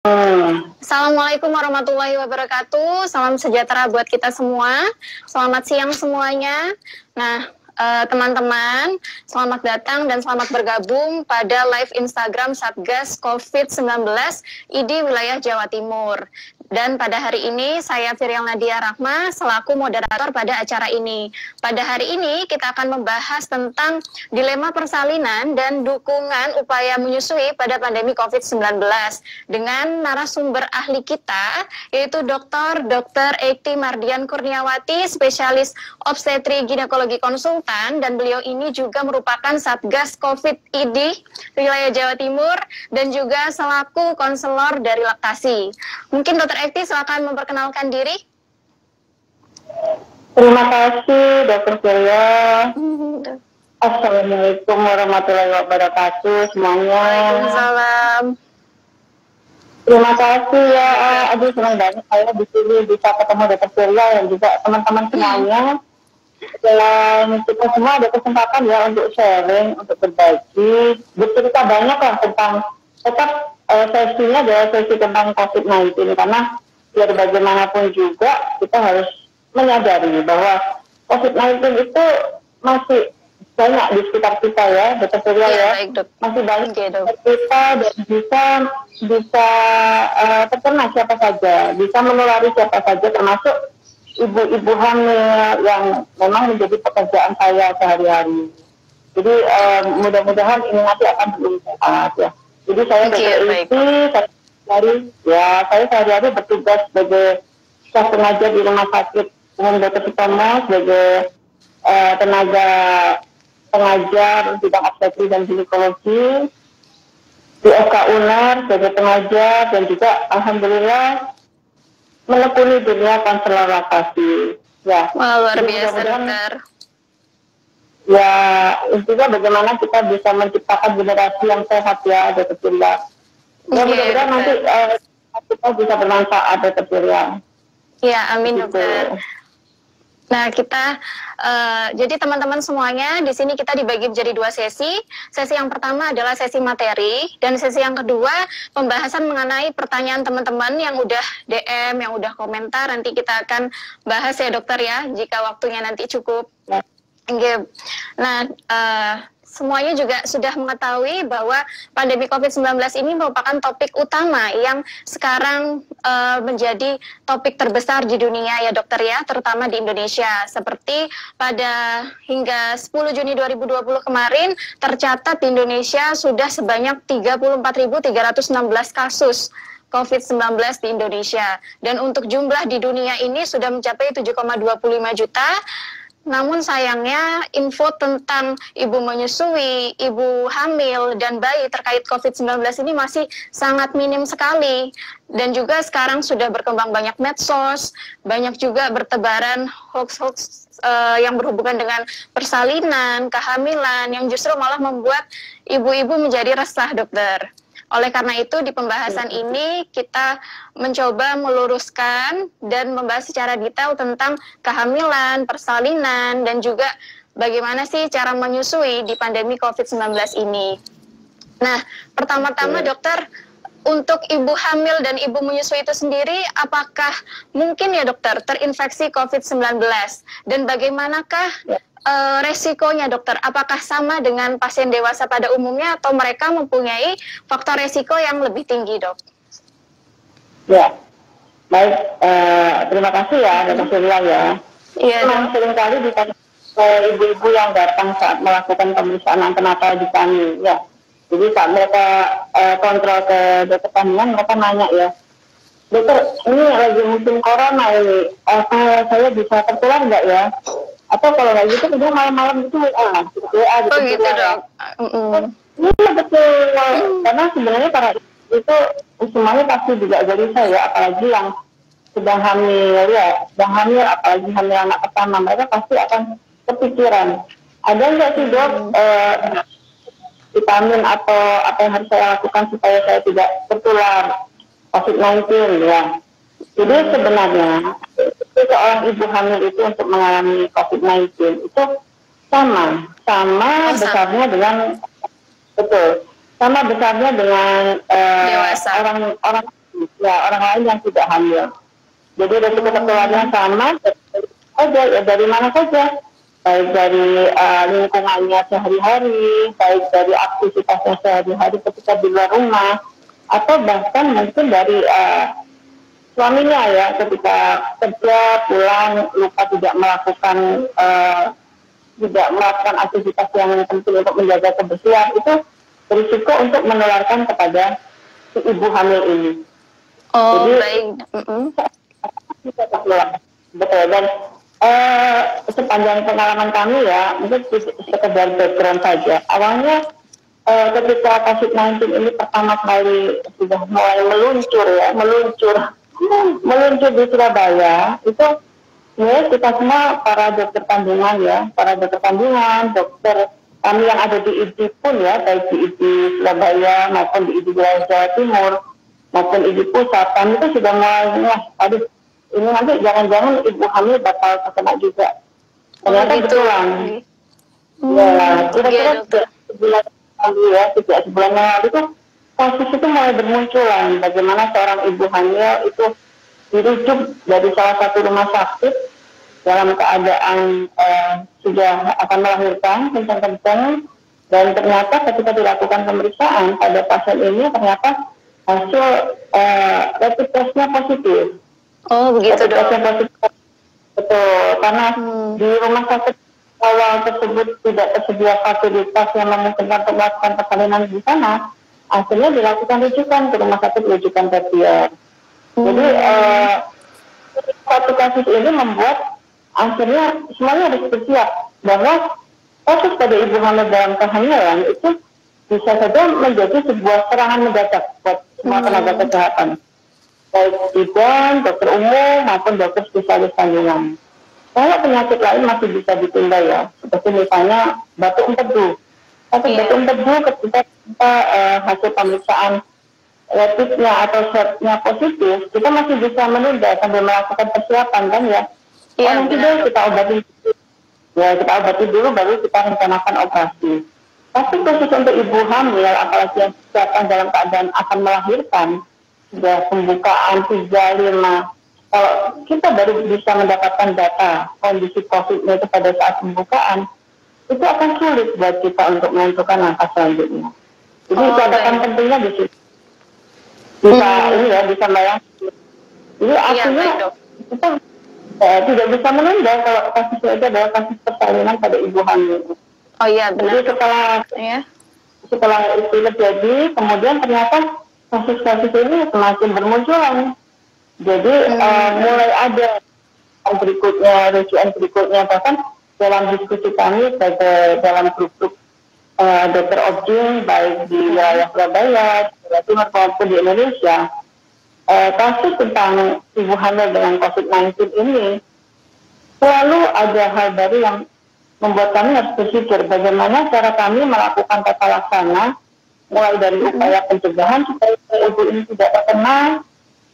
Assalamualaikum warahmatullahi wabarakatuh. Salam sejahtera buat kita semua. Selamat siang semuanya. Nah, teman-teman, selamat datang dan selamat bergabung pada live Instagram Satgas COVID-19 ID Wilayah Jawa Timur. Dan pada hari ini saya Firial Nadia Rahma selaku moderator pada acara ini. Pada hari ini kita akan membahas tentang dilema persalinan dan dukungan upaya menyusui pada pandemi COVID-19 dengan narasumber ahli kita yaitu Dr. Ekti Mardian Kurniawati, spesialis obstetri ginekologi konsultan, dan beliau ini juga merupakan Satgas COVID ID Wilayah Jawa Timur dan juga selaku konselor dari laktasi. Mungkin Dr. Ekti silakan memperkenalkan diri. Terima kasih Dr. Surya. Assalamualaikum warahmatullahi wabarakatuh semuanya. Waalaikumsalam. Terima kasih ya. Aduh, senang banget saya di sini bisa ketemu Dr. Surya dan juga teman-teman semuanya. Dan kita semua ada kesempatan ya untuk sharing, untuk berbagi, bercerita banyak lah tentang tetap sesinya adalah sesi tentang COVID-19 karena biar bagaimanapun juga kita harus menyadari bahwa COVID-19 itu masih banyak di sekitar kita ya, Dr. Surya ya, masih banyak kita dan bisa terkena siapa saja, bisa menulari siapa saja, termasuk ibu-ibu hamil yang memang menjadi pekerjaan saya sehari-hari. Jadi mudah-mudahan ini nanti akan bermanfaat ya. Jadi saya saya sehari-hari bertugas sebagai staf pengajar di Rumah Sakit Umum Dr. Sutomo sebagai tenaga pengajar bidang obstetri dan ginekologi di FK UNER sebagai pengajar dan juga alhamdulillah menekuni dunia konselor laktasi. Ya, luar biasa, Dokter. Ya, intinya bagaimana kita bisa menciptakan generasi yang sehat ya, Dr. Surya. Ya, mudah-mudahan nanti kita bisa bermanfaat, Dr. Surya. Ya, amin, Dokter. Nah, kita jadi teman-teman semuanya di sini kita dibagi menjadi dua sesi. Sesi yang pertama adalah sesi materi dan sesi yang kedua pembahasan mengenai pertanyaan teman-teman yang udah DM, yang udah komentar. Nanti kita akan bahas ya, Dokter ya, jika waktunya nanti cukup. Ya. Nah, semuanya juga sudah mengetahui bahwa pandemi COVID-19 ini merupakan topik utama yang sekarang menjadi topik terbesar di dunia ya, Dokter ya, terutama di Indonesia. Seperti pada hingga 10 Juni 2020 kemarin tercatat di Indonesia sudah sebanyak 34.316 kasus COVID-19 di Indonesia. Dan untuk jumlah di dunia ini sudah mencapai 7,25 juta. Namun sayangnya info tentang ibu menyusui, ibu hamil, dan bayi terkait COVID-19 ini masih sangat minim sekali. Dan juga sekarang sudah berkembang banyak medsos, banyak juga bertebaran hoax-hoax yang berhubungan dengan persalinan, kehamilan, yang justru malah membuat ibu-ibu menjadi resah, Dokter. Oleh karena itu di pembahasan ini kita mencoba meluruskan dan membahas secara detail tentang kehamilan, persalinan, dan juga bagaimana sih cara menyusui di pandemi COVID-19 ini. Nah, pertama-tama Dokter, untuk ibu hamil dan ibu menyusui itu sendiri, apakah mungkin ya Dokter terinfeksi COVID-19? Dan bagaimanakah resikonya, Dokter? Apakah sama dengan pasien dewasa pada umumnya atau mereka mempunyai faktor resiko yang lebih tinggi, Dok? Ya, baik. Terima kasih ya, Dr. Surya ya. Iya, memang seringkali ditanya ibu-ibu yang datang saat melakukan pemeriksaan antenatal di kami. Ya, jadi saat mereka kontrol ke dokter kandungan, mereka nanya ya, Dokter, ini lagi musim corona ini, saya bisa tertular nggak ya? Atau kalau nggak gitu, kemudian malam-malam itu WA gitu, Dok. Iya betul, karena sebenarnya para itu semuanya pasti juga jadi saya, apalagi yang sedang hamil ya, apalagi hamil anak pertama, mereka pasti akan kepikiran, ada nggak sih Dok vitamin atau apa yang harus saya lakukan supaya saya tidak tertular COVID-19 ya. Jadi sebenarnya seorang ibu hamil itu untuk mengalami COVID-19 itu sama besarnya dengan orang ya orang lain yang tidak hamil. Jadi resiko tertularnya sama saja, ya dari mana saja, baik dari lingkungannya sehari-hari, baik dari aktivitasnya sehari-hari ketika di luar rumah, atau bahkan mungkin dari suaminya ya, ketika kerja pulang lupa tidak melakukan aktivitas yang penting untuk menjaga kebersihan, itu berisiko untuk menularkan kepada si ibu hamil ini. Oh, jadi baik. bisa tertular, betul. Dan sepanjang pengalaman kami ya, mungkin sekedar background saja. Awalnya ketika COVID-19 ini pertama kali sudah mulai meluncur di Surabaya, itu ya kita semua para dokter kandungan ya, dokter kami yang ada di IDI pun ya, baik di IDI Surabaya maupun di IDI wilayah Jawa Timur maupun IDI pusat, kami itu sudah mulai aduh ini nanti jangan-jangan ibu hamil bakal terkena juga. Ternyata betulan. Ya, kira-kira sebulan lalu ya, sebulan yang lalu itu kasus itu mulai bermunculan. Bagaimana seorang ibu hamil itu dirujuk dari salah satu rumah sakit dalam keadaan sudah akan melahirkan, kencang-kencang, dan ternyata ketika dilakukan pemeriksaan pada pasien ini ternyata hasil rapid testnya positif. Oh begitu dok. Betul, karena di rumah sakit awal tersebut tidak tersedia fasilitas yang memungkinkan untuk melakukan persalinan di sana, akhirnya dilakukan rujukan ke rumah sakit rujukan tersier. Jadi satu kasus ini membuat akhirnya semuanya harus bersiap bahwa kasus pada ibu hamil dalam kehamilan itu bisa saja menjadi sebuah serangan mendadak buat semua tenaga kesehatan, baik bidan, dokter umum maupun dokter spesialis kandungan. Kalau penyakit lain masih bisa ditunda ya, seperti misalnya batuk empedu. Batuk empedu ketika kita hasil pemeriksaan rapidnya atau swabnya positif, kita masih bisa menunda sambil melakukan persiapan kan ya. Kalau tidak kita obati dulu baru kita rencanakan operasi. Tapi khusus untuk ibu hamil, apalagi yang sedang dalam keadaan akan melahirkan, sudah pembukaan 35. Kalau kita baru bisa mendapatkan data kondisi COVID-nya itu pada saat pembukaan, itu akan sulit buat kita untuk menentukan langkah selanjutnya. Jadi catatan pentingnya di situ. Bisa bayangkan. Jadi artinya kita tidak bisa menunda kalau kasus itu adalah kasus persalinan pada ibu hamil. Oh iya benar. Jadi setelah itu terjadi, kemudian ternyata kasus-kasus ini semakin bermunculan. Jadi mulai ada rujukan berikutnya, bahkan dalam diskusi kami dalam grup-grup dokter objin baik di wilayah Surabaya, Jawa Timur maupun di Indonesia, kasus tentang ibu hamil dengan COVID-19 ini selalu ada hal baru yang membuat kami harus berpikir bagaimana cara kami melakukan tata laksana, mulai dari upaya pencegahan supaya ibu ini tidak terkena,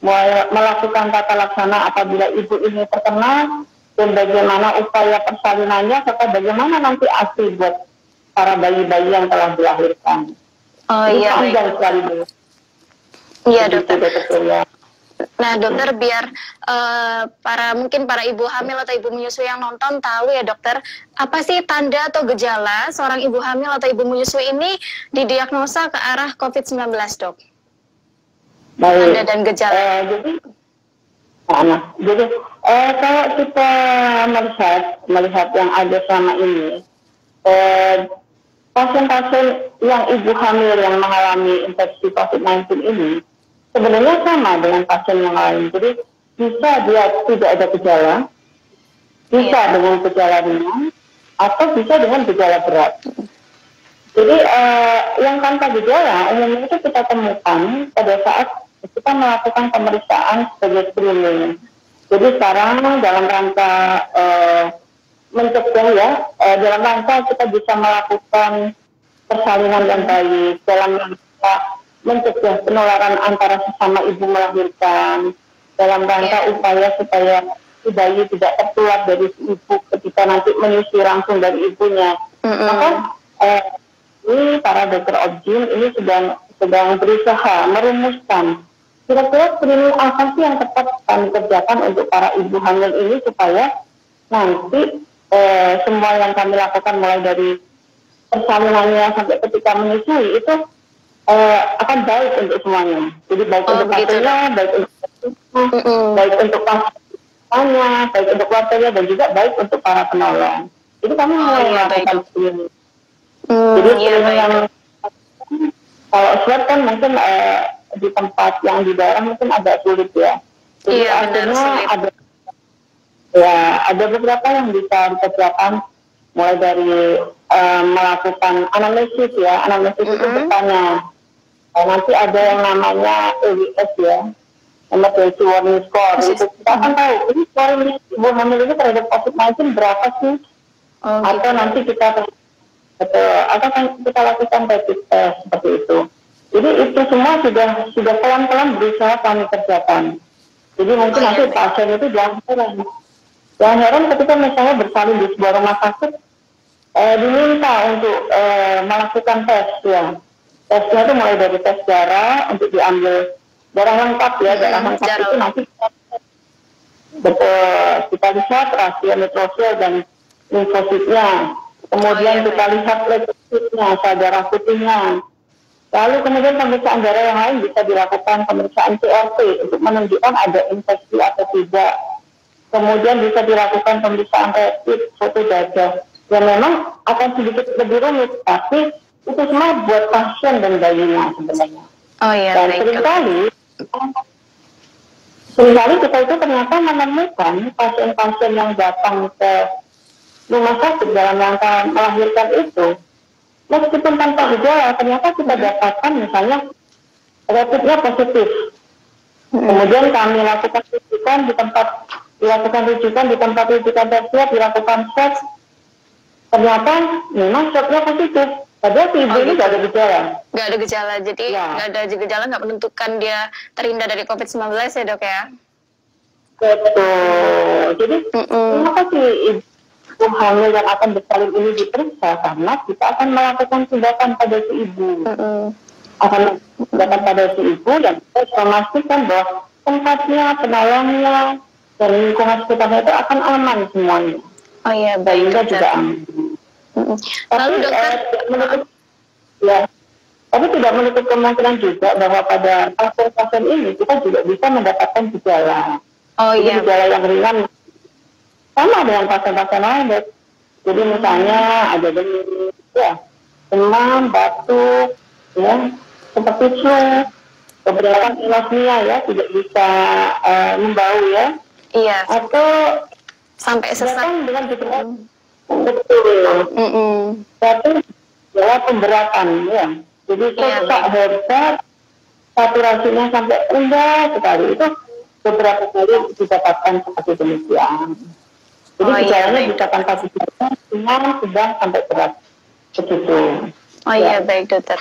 mulai melakukan tata laksana apabila ibu ini terkena, dan bagaimana upaya persalinannya, serta bagaimana nanti ASI buat para bayi-bayi yang telah dilahirkan. Oh iya. Panjang sekali dulu. Iya dokter. Nah dokter, biar mungkin para ibu hamil atau ibu menyusui yang nonton tahu ya dokter, apa sih tanda atau gejala seorang ibu hamil atau ibu menyusui ini didiagnosa ke arah COVID-19 dok? Baik. Tanda dan gejala. Jadi kalau kita melihat yang ada selama ini, pasien-pasien yang ibu hamil yang mengalami infeksi COVID-19 ini sebenarnya sama dengan pasien yang lain. Jadi bisa dia tidak ada gejala, bisa dengan gejala ringan, atau bisa dengan gejala berat. Jadi yang tanpa gejala umumnya itu kita temukan pada saat kita melakukan pemeriksaan sebagai screening. Jadi sekarang dalam rangka mencegah ya, dalam rangka kita bisa melakukan persalinan yang baik, dalam rangka mencegah penularan antara sesama ibu melahirkan, dalam rangka upaya supaya si bayi tidak tertular dari si ibu ketika nanti menyusui langsung dari ibunya. Maka ini para dokter objin ini sedang berusaha merumuskan kira-kira screening apa sih yang tepat kami kerjakan untuk para ibu hamil ini supaya nanti semua yang kami lakukan mulai dari persalinannya sampai ketika menyusui itu akan baik untuk semuanya. Jadi baik untuk pasiennya, baik untuk baik untuk pasiennya, baik untuk keluarganya, dan juga baik untuk para penolong. Jadi kami mulai melakukan screening. Jadi screening yang kalau swab kan mungkin di tempat yang di daerah mungkin agak sulit ya. Jadi akhirnya ada beberapa yang bisa dikerjakan mulai dari melakukan anamnesis ya. Anamnesis itu bertanya. Nanti ada yang namanya EWS ya, emergency warning score. Itu kita akan tahu ini scoring ibu hamil ini terhadap COVID-19 berapa sih? Atau nanti kita lakukan rapid test seperti itu. Jadi itu semua sudah pelan-pelan berusaha kami kerjakan. Jadi mungkin nanti pasien itu jangan heran ketika misalnya bersalin di sebuah rumah sakit diminta untuk melakukan tes ya. Tesnya itu mulai dari tes darah untuk diambil darah lengkap ya, darah lengkap itu nanti kita lihat rasio neutrosil dan limfositnya. Kemudian kita lihat leukositnya, sel darah putihnya. Lalu kemudian pemeriksaan darah yang lain bisa dilakukan pemeriksaan CRP untuk menunjukkan ada infeksi atau tidak. Kemudian bisa dilakukan pemeriksaan rapid foto dada. Ya memang akan sedikit lebih rumit, tapi itu semua buat pasien dan bayinya sebenarnya. Dan seringkali kita itu ternyata menemukan pasien-pasien yang datang ke rumah sakit dalam rangka melahirkan itu, meskipun tanpa gejala, ternyata kita dapatkan misalnya rapidnya positif. Kemudian kami lakukan rujukan di tempat rujukan tersiap, dilakukan swab, ternyata memang swabnya positif. Padahal si ibu ini nggak ada gejala. Nggak ada gejala, jadi nggak ada gejala, nggak menentukan dia terhindar dari COVID-19 ya dok ya? Betul. Jadi kenapa sih ibu hamil yang akan bersalin ini diperiksa? Karena kita akan melakukan tindakan pada si ibu. Akan tindakan pada si ibu dan kita bisa memastikan bahwa tempatnya, penolongnya, dan lingkungan sekitarnya itu akan aman semuanya. Oh iya, baik dokter. Juga aman. Lalu dokter, tapi tidak menutup kemungkinan juga bahwa pada pasien-pasien ini kita juga bisa mendapatkan gejala. Gejala yang ringan sama dengan pasien-pasien lain. Jadi misalnya ada demam, batuk, ya, seperti flu, beberapa inosmia ya tidak bisa membau ya. Iya. Atau sampai sesak dengan gejala tapi adalah pemberatan ya. Jadi sesak hebat, saturasinya sampai rendah sekali, itu beberapa kali didapatkan seperti demikian. Jadi gejalanya bisa tanpa gejala, ringan, sedang sampai berat begitu. Baik dokter.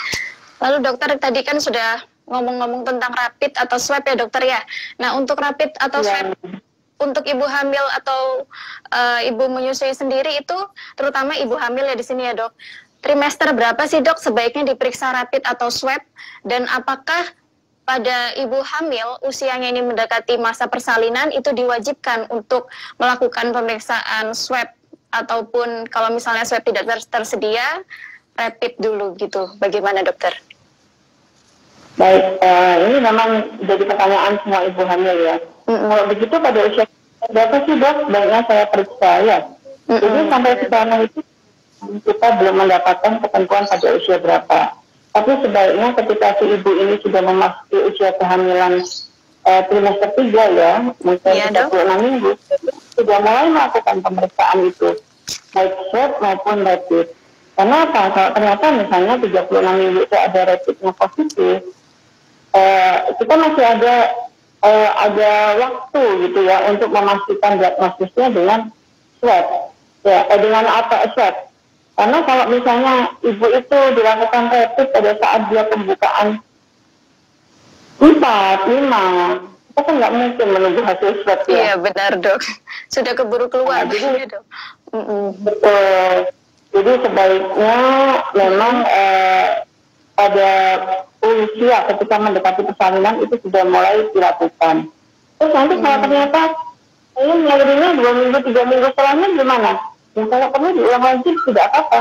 Lalu dokter tadi kan sudah ngomong-ngomong tentang rapid atau swab ya dokter ya. Nah untuk rapid atau swab untuk ibu hamil atau ibu menyusui sendiri itu, terutama ibu hamil ya di sini ya dok, trimester berapa sih dok sebaiknya diperiksa rapid atau swab, dan apakah pada ibu hamil usianya ini mendekati masa persalinan itu diwajibkan untuk melakukan pemeriksaan swab, ataupun kalau misalnya swab tidak tersedia rapid dulu gitu, bagaimana dokter? Baik, ini memang jadi pertanyaan semua ibu hamil ya. Kalau begitu pada usia berapa sih dok baiknya saya periksa ya? Jadi sampai sekarang itu kita belum mendapatkan ketentuan pada usia berapa. Tapi sebaiknya ketika si ibu ini sudah memasuki usia kehamilan trimester 3 ya, mungkin 36 minggu, sudah mulai melakukan pemeriksaan itu, baik swab maupun rapid. Karena apa? Kalau ternyata misalnya 36 minggu itu ada rapidnya positif, kita masih ada waktu gitu ya untuk memastikan diagnosisnya dengan swab ya, dengan apa swab. Karena kalau misalnya ibu itu dilakukan rapid pada saat dia pembukaan 4, 5, kita kan nggak mungkin menunggu hasil swab ya. Iya benar dok, sudah keburu keluar. Jadi, dok. Betul. Jadi sebaiknya memang pada usia ketika mendekati persalinan itu sudah mulai dilakukan. Terus nanti kalau ternyata ini melahirnya 2 minggu 3 minggu setelahnya gimana? Ya kalau perlu diulang lagi tidak apa-apa.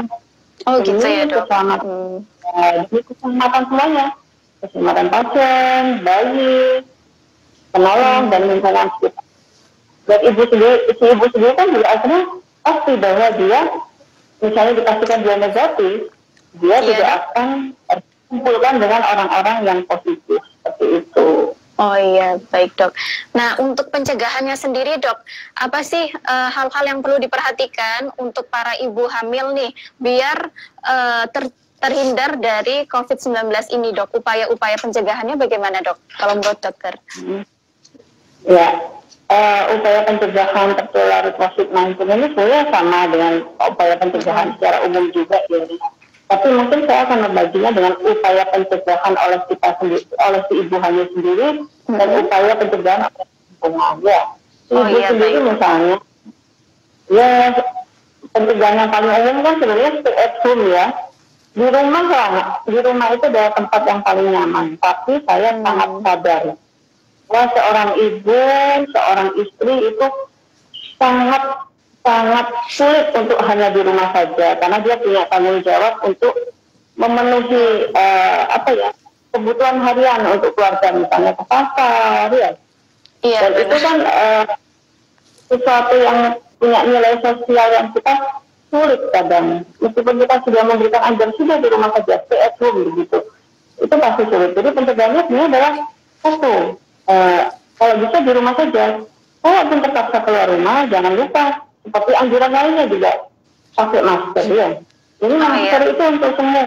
Oh gitu ya dok. Jadi keselamatan semuanya, keselamatan pasien, bayi, penolong dan lingkungan sekitar. Dan ibu sendiri kan juga akhirnya pasti bahwa dia misalnya dipastikan dia negatif, dia tidak akan kumpulkan dengan orang-orang yang positif seperti itu. Oh iya, baik dok. Nah, untuk pencegahannya sendiri dok, apa sih hal-hal yang perlu diperhatikan untuk para ibu hamil nih, biar terhindar dari COVID-19 ini dok? Upaya-upaya pencegahannya bagaimana dok, kalau menurut dokter? Ya, upaya pencegahan tertular COVID-19 ini sebenarnya sama dengan upaya pencegahan secara umum juga ya. Tapi mungkin saya akan membaginya dengan upaya pencegahan oleh kita sendiri, oleh si ibu hamil sendiri, dan upaya pencegahan oleh lingkungan. Ya, ibu sendiri misalnya, ya pencegahan yang paling umum kan sebenarnya stay at home ya. Di rumah itu adalah tempat yang paling nyaman. Tapi saya sangat sadar bahwa seorang ibu, seorang istri itu sangat sulit untuk hanya di rumah saja, karena dia punya tanggung jawab untuk memenuhi kebutuhan harian untuk keluarga, misalnya ke pasar ya. Iya, dan itu kan sesuatu yang punya nilai sosial yang kita sulit kadang, meskipun kita sudah memberikan anjuran sudah di rumah saja, stay at home begitu, itu pasti sulit. Jadi pencegahannya sebenarnya adalah satu, kalau bisa di rumah saja. Kalaupun terpaksa keluar rumah, jangan lupa seperti anjuran lainnya juga pakai masker ya. Jadi masker itu untuk semua.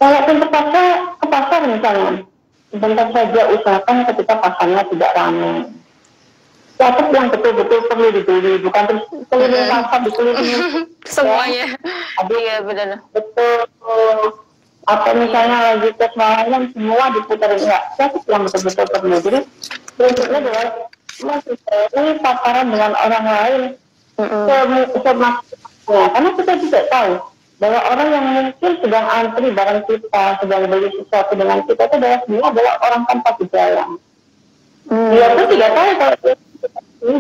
Kalaupun terpaksa ke pasar misalnya, sebentar saja usahakan ketika pasarnya tidak ramai. Catat yang betul-betul perlu dibeli, bukan terus keliling pasar dikelilingi semuanya. Iya benar. Betul. Atau misalnya lagi tes malaman semua diputar enggak. Catat yang betul-betul perlu. Jadi prinsipnya adalah ini paparan dengan orang lain semaksimalnya, karena kita tidak tahu bahwa orang yang mungkin sedang antri barang kita, sedang beli sesuatu dengan kita itu adalah orang tanpa gejala. Dia pun tidak tahu kalau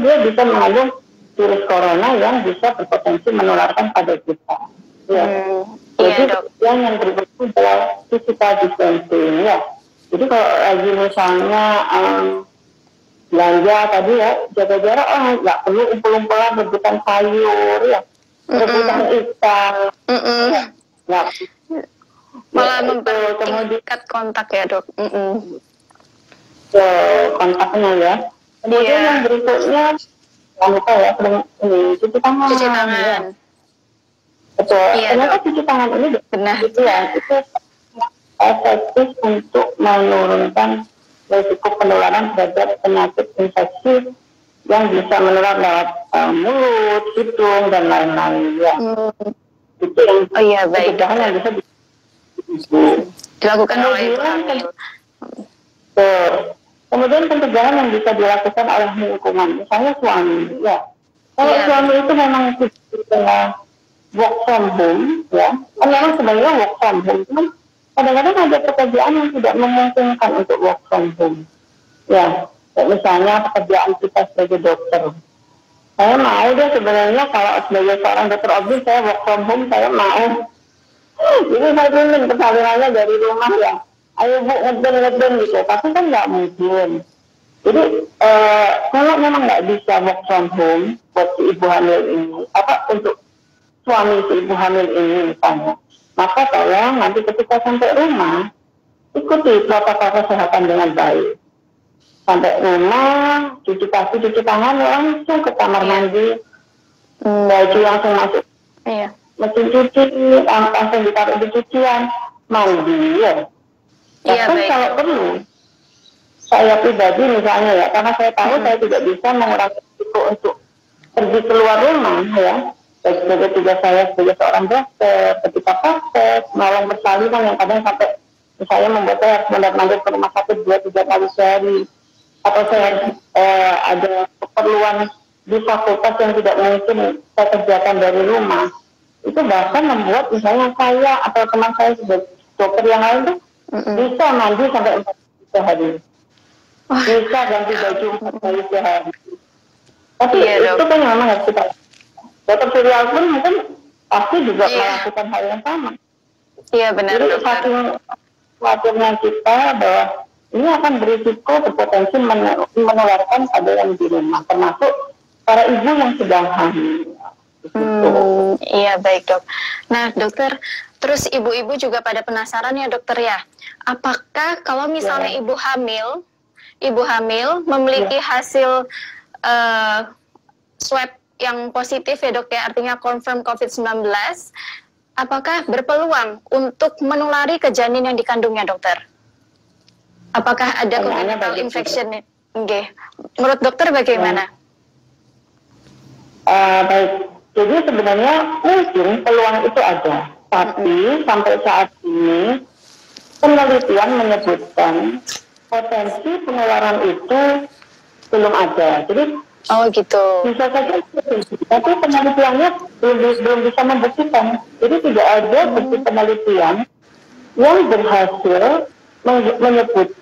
dia bisa mengandung virus corona yang bisa berpotensi menularkan pada kita. Ya. Jadi yang berikutnya adalah physical distancing ya. Jadi kalau lagi misalnya belanja tadi ya, jaga jarak, nggak perlu umpul-umpulan rebutan sayur ya, rebutan ikan, nggak malah mempertingkat kontak ya dok. Kontaknya ya. Kemudian yang berikutnya jangan lupa ya, cuci tangan. Cuci tangan. Ya. Betul. Ternyata cuci tangan ini benar itu ya, itu efektif untuk menurunkan risiko penularan terhadap penyakit infeksi yang bisa menular lewat mulut, hidung, dan lain-lain. Ya. Itu yang pencegahan yang bisa dilakukan oleh ibu hamil. Kemudian pencegahan yang bisa dilakukan oleh lingkungan, misalnya suami. Ya. Kalau suami itu memang tidak work from home, ya, kan memang sebenarnya work from home, cuman kadang-kadang ada pekerjaan yang tidak memungkinkan untuk work from home. Ya, misalnya pekerjaan kita sebagai dokter. Saya mau deh sebenarnya kalau sebagai seorang dokter obstetrik saya work from home, saya mau. Jadi saya ingin persalinannya dari rumah ya. Ayo bu, ngeden gitu. Tapi kan nggak mungkin. Jadi kalau memang nggak bisa work from home buat si ibu hamil ini, untuk suami si ibu hamil ini misalnya, maka tolong nanti ketika sampai rumah ikuti protokol kesehatan dengan baik. Sampai rumah, cuci kaki, cuci tangan, langsung ke kamar mandi, baju langsung masuk mesin cuci, langsung ditaruh di cucian, mandi ya. Bahkan kalau perlu, saya pribadi misalnya ya, karena saya tahu saya tidak bisa mengurangi risiko untuk pergi keluar rumah ya. Sebagai tugas saya sebagai seorang dokter, ketika praktek, menolong persalinan yang kadang sampai misalnya membuat saya harus mondar-mandir ke rumah sakit 2-3 kali sehari, atau saya ada keperluan di fakultas yang tidak mungkin saya kerjakan dari rumah, itu bahkan membuat misalnya saya atau teman saya sebagai dokter yang lain tuh Bisa mandi sampai 4 kali sehari. Bisa ganti baju 4 kali sehari. Tapi itu kan memang harus kita. Dokter Surya pun mungkin pasti juga melakukan hal yang sama. Iya benar. Jadi saking khawatirnya kita bahwa ini akan berisiko berpotensi menularkan pada yang di rumah, termasuk para ibu yang sedang hamil. Iya baik dok. Nah dokter, terus ibu-ibu juga pada penasaran ya dokter ya, apakah kalau misalnya ibu hamil memiliki hasil swab yang positif ya dok ya, artinya confirm COVID-19, apakah berpeluang untuk menulari ke janin yang dikandungnya dokter? Apakah ada congenital infection? Okay. Menurut dokter bagaimana? Baik, jadi sebenarnya mungkin peluang itu ada, tapi sampai saat ini penelitian menyebutkan potensi penularan itu belum ada. Jadi gitu. Bisa saja, tapi penelitiannya belum bisa membuktikan. Jadi tidak ada bukti penelitian yang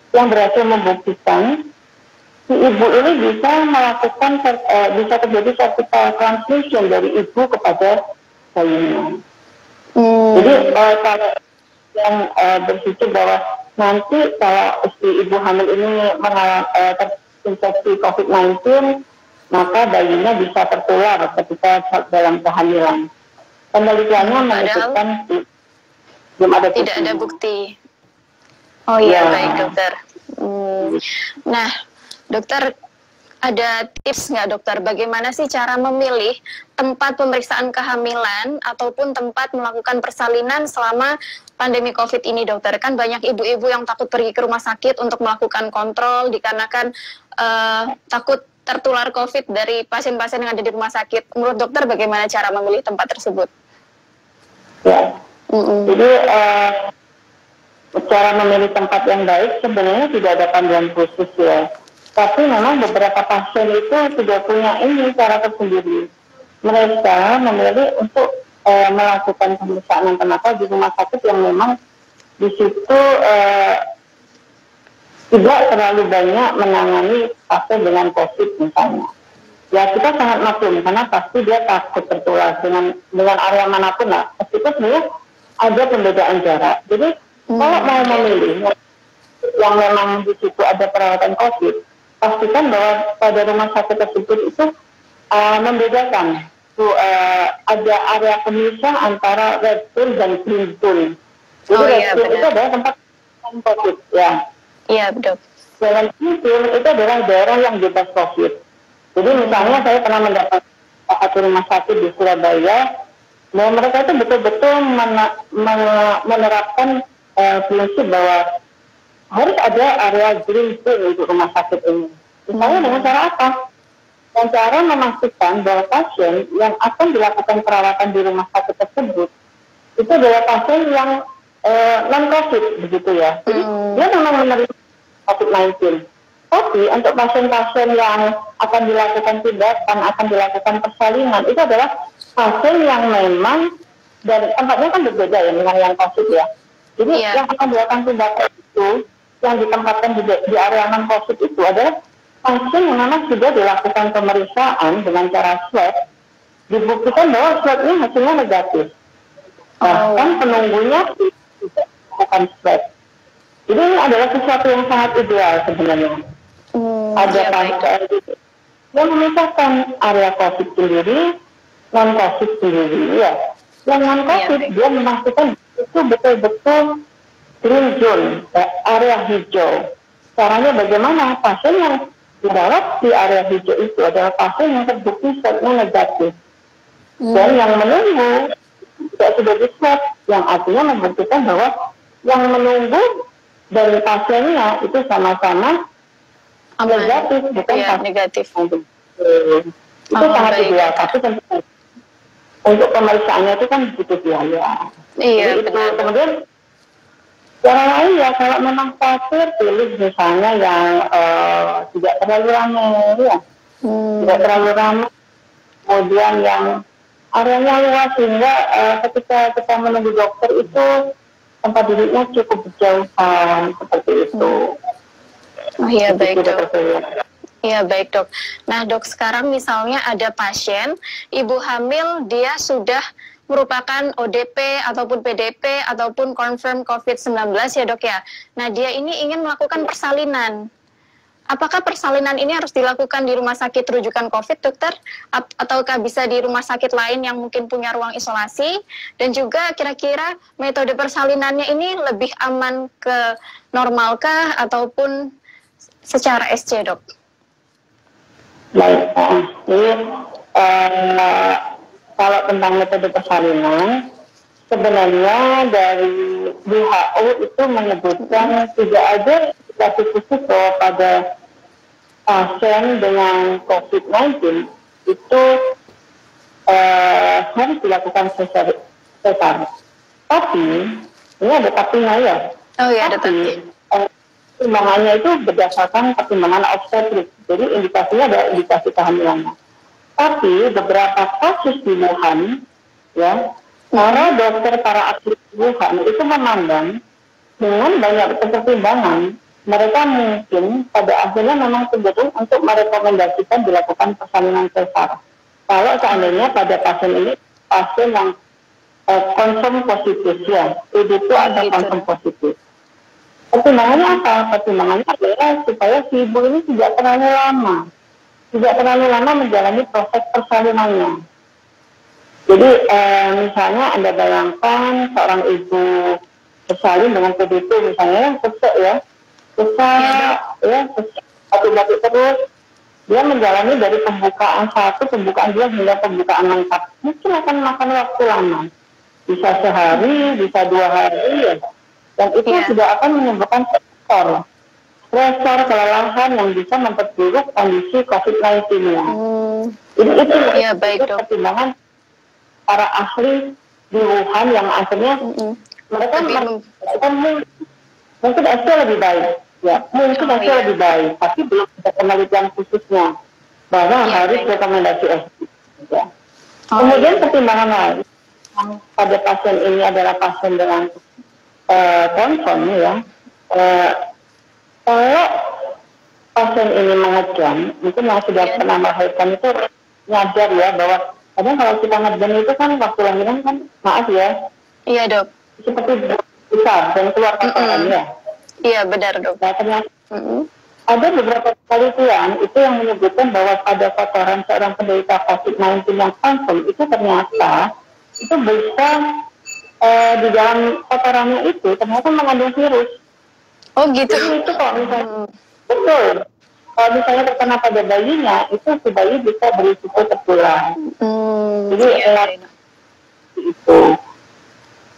berhasil membuktikan si ibu ini bisa melakukan bisa terjadi vertical transmission dari ibu kepada bayinya. Jadi kalau yang berpikir bahwa nanti kalau si ibu hamil ini terinfeksi COVID-19, maka bayinya bisa tertular ketika dalam kehamilan. Penelitiannya menunjukkan belum ada bukti. Tidak ada bukti. Oh iya, baik dokter. Nah, dokter, ada tips nggak dokter, bagaimana sih cara memilih tempat pemeriksaan kehamilan ataupun tempat melakukan persalinan selama pandemi COVID ini dokter? Kan banyak ibu-ibu yang takut pergi ke rumah sakit untuk melakukan kontrol dikarenakan takut tertular COVID dari pasien-pasien yang ada di rumah sakit. Menurut dokter bagaimana cara memilih tempat tersebut? Ya, jadi cara memilih tempat yang baik sebenarnya tidak ada panduan khusus ya. Tapi memang beberapa pasien itu sudah punya ini cara tersendiri. Mereka memilih untuk melakukan pemeriksaan antenatal di rumah sakit yang memang di situ tidak terlalu banyak menangani pasien dengan COVID misalnya. Ya kita sangat maklum karena pasti dia takut tertular dengan area manapun lah. Meskipun sebenarnya ada pembedaan jarak. Jadi kalau mau memilih yang memang di situ ada perawatan COVID, pastikan bahwa pada rumah sakit tersebut itu membedakan. Ada area pemisah antara red zone dan green zone. Jadi red zone itu adalah tempat COVID ya. Iya betul. Dalam green itu adalah daerah yang bebas COVID. Jadi misalnya saya pernah mendapat satu rumah sakit di Surabaya, bahwa mereka itu betul-betul menerapkan prinsip bahwa harus ada area green zone untuk rumah sakit ini. Misalnya dengan cara apa? Dengan cara memastikan bahwa pasien yang akan dilakukan perawatan di rumah sakit tersebut itu adalah pasien yang non-COVID begitu ya. Jadi dia memang menerima COVID-19. Tapi untuk pasien-pasien yang akan dilakukan tindakan, akan dilakukan persalinan, itu adalah pasien yang memang, dan tempatnya kan berbeda ya dengan yang COVID ya. Jadi yang akan dilakukan tindakan itu, yang ditempatkan di area non-COVID itu adalah pasien yang memang sudah dilakukan pemeriksaan dengan cara swab, dibuktikan bahwa swabnya hasilnya negatif. Bahkan penunggunya tidak melakukan swab. Jadi ini adalah sesuatu yang sangat ideal sebenarnya. Ada pasien yang memisahkan area COVID sendiri, non-COVID sendiri ya. Yang non-COVID dia memastikan itu betul-betul green zone, area hijau. Caranya bagaimana? Pasien yang dirawat di area hijau itu adalah pasien yang terbukti swabnya negatif. Dan yang menunggu tidak sudah di-swab, yang artinya membuktikan bahwa yang menunggu dari pasiennya itu sama-sama negatif, bukan negatif. Itu sangat ideal, tapi tentu untuk pemeriksaannya itu kan butuh biaya. Iya, itu kemudian cara lain ya, kalau memang khawatir pilih misalnya yang tidak terlalu ramai ya, tidak terlalu ramai, kemudian yang areanya luas sehingga ketika kita menunggu dokter itu tempat duduknya cukup berjauhan seperti itu. Oh iya, baik Begitu, dok. Dr. Surya. Iya baik dok. Nah dok, sekarang misalnya ada pasien, ibu hamil, dia sudah merupakan ODP ataupun PDP ataupun confirm COVID-19 ya dok ya. Nah dia ini ingin melakukan persalinan. Apakah persalinan ini harus dilakukan di rumah sakit rujukan COVID, dokter? Ataukah bisa di rumah sakit lain yang mungkin punya ruang isolasi? Dan juga kira-kira metode persalinannya ini lebih aman ke normalkah ataupun secara SC, dok? Baik, jadi kalau tentang metode persalinan, sebenarnya dari WHO itu menyebutkan tidak ada indikasi khusus bahwa pada pasien dengan COVID-19 itu harus dilakukan sesar. Tapi ini ada tapinya ya. Oh iya, ada tapi. Pertimbangannya itu berdasarkan pertimbangan obstetrik. Jadi indikasinya ada indikasi kehamilan. Tapi beberapa kasus di Wuhan, ya, para dokter, para ahli Wuhan itu memandang dengan banyak pertimbangan, mereka mungkin pada akhirnya memang cenderung untuk merekomendasikan dilakukan persalinan sesar. Kalau seandainya pada pasien ini pasien yang confirm positif ya, itu atau confirm positif. Pertimbangannya apa? Pertimbangannya adalah supaya si ibu ini tidak terlalu lama menjalani proses persalinannya. Jadi misalnya Anda bayangkan seorang ibu bersalin dengan PDP misalnya sesek ya, batuk-batuk terus, dia menjalani dari pembukaan 1, pembukaan 2 hingga pembukaan lengkap. Mungkin akan makan waktu lama, bisa sehari, bisa 2 hari ya. Dan itu tidak akan menimbulkan stresor kelelahan yang bisa memperburuk kondisi COVID-19-nya. Jadi itu pertimbangan para ahli di Wuhan yang akhirnya mereka mungkin SC lebih baik, ya mungkin SC lebih baik, tapi belum ada penelitian khususnya bahwa harus rekomendasi SC. Ya. Kemudian pertimbangan lain pada pasien ini adalah pasien dengan confirm ya. Kalau pasien ini mengejam, mungkin yang sudah pernah melahirkan itu nyadar ya bahwa kadang kalau kita ngejam itu kan waktu lahiran kan maaf ya. Iya dok. Seperti besar dan keluar kotoran ya. Iya benar dok. Nah ternyata ada beberapa penelitian itu yang menyebutkan bahwa pada kotoran seorang penderita COVID-19 yang confirm itu ternyata itu bisa di dalam kotorannya itu ternyata mengandung virus. Oh gitu. Jadi itu kalau misalnya betul, kalau misalnya terkena pada bayinya itu si bayi bisa berisiko tertular. Jadi itu.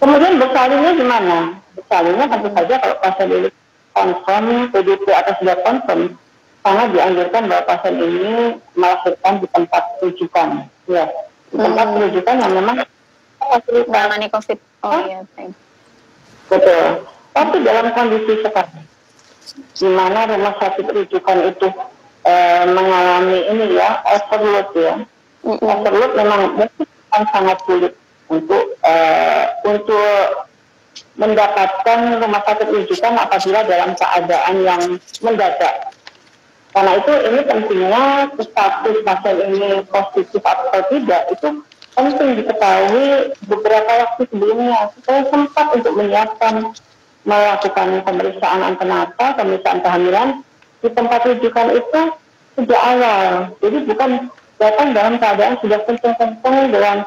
Kemudian bersalinnya gimana? Bersalinnya tentu saja kalau pasien ini confirm, PDP atau sudah confirm, sangat dianjurkan bahwa pasien ini melahirkan di tempat rujukan. Ya, di tempat rujukan yang memang menangani COVID. Oh iya, baik. Betul. Tapi dalam kondisi sekarang, di mana rumah sakit rujukan itu mengalami ini ya, overload ya. Overload memang mungkin akan sangat sulit untuk mendapatkan rumah sakit rujukan apabila dalam keadaan yang mendadak. Karena itu ini pentingnya status pasien ini positif atau tidak itu penting diketahui beberapa waktu sebelumnya supaya sempat untuk menyiapkan melakukan pemeriksaan antenatal, pemeriksaan kehamilan di tempat rujukan itu sejak awal. Jadi bukan datang dalam keadaan sudah kenceng-kenceng dengan